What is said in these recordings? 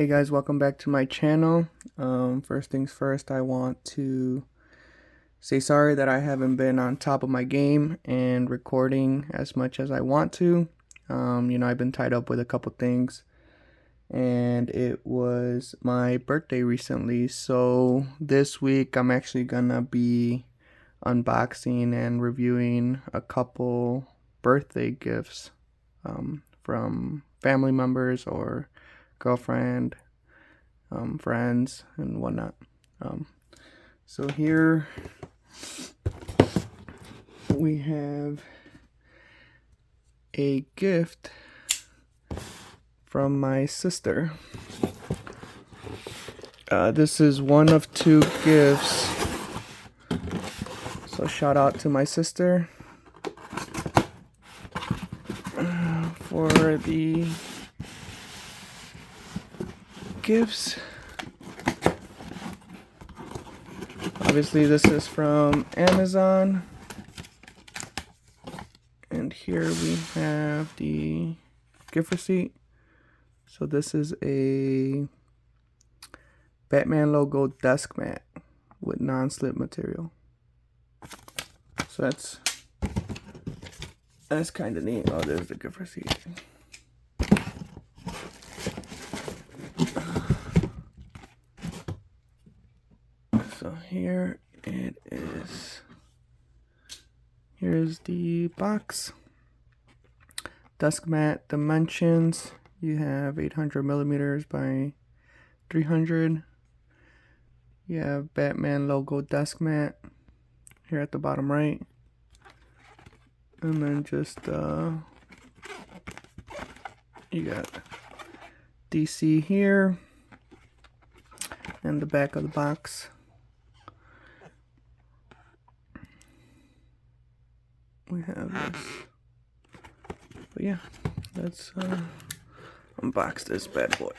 Hey guys, welcome back to my channel. First things first, I want to say sorry that I haven't been on top of my game and recording as much as I want to. I've been tied up with a couple things, and it was my birthday recently, so this week I'm actually gonna be unboxing and reviewing a couple birthday gifts from family members or girlfriend, friends, and whatnot. So here we have a gift from my sister. This is one of two gifts, so shout out to my sister for the gifts. Obviously this is from Amazon, and here we have the gift receipt. So this is a Batman logo desk mat with non-slip material. So that's kind of neat. Oh, there's the gift receipt. So here it is. Here's the box. Desk mat dimensions. You have 800 millimeters by 300. You have Batman logo desk mat here at the bottom right. And then just you got DC here and the back of the box. We have this. But yeah, let's unbox this bad boy.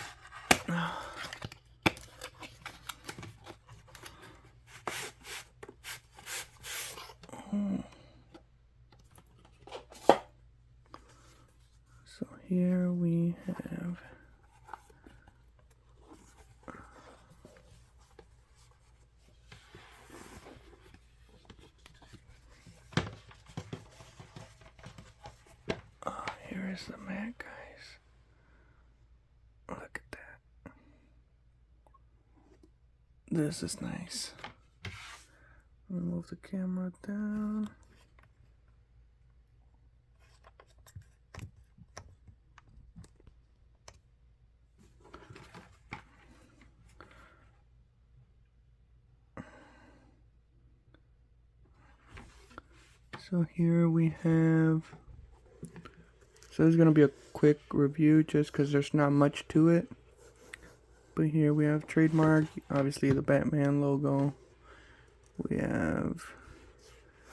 So here we have here is the mat, guys. Look at that. This is nice. Move the camera down. So here we have, so this is going to be a quick review just because there's not much to it. But here we have trademark, obviously the Batman logo. We have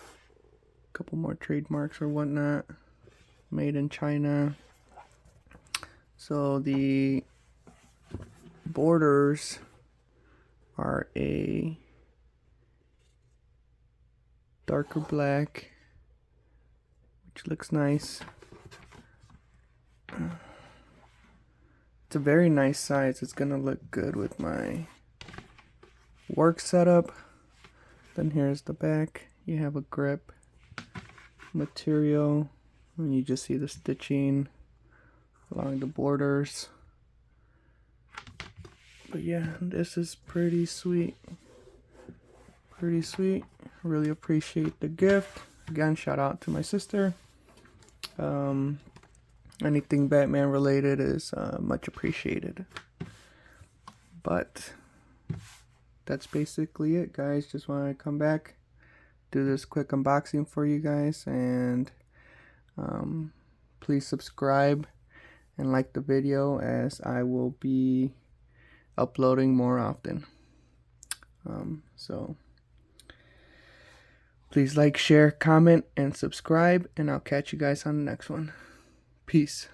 a couple more trademarks or whatnot. Made in China. So the borders are a darker black, which looks nice. It's a very nice size. It's gonna look good with my work setup. Then here's the back. You have a grip material, and you just see the stitching along the borders. But yeah, this is pretty sweet. Pretty sweet. Really appreciate the gift. Again, shout out to my sister. Anything Batman related is much appreciated. But that's basically it, guys. Just want to come back, do this quick unboxing for you guys, and please subscribe and like the video, as I will be uploading more often. So please like, share, comment, and subscribe, and I'll catch you guys on the next one. Peace.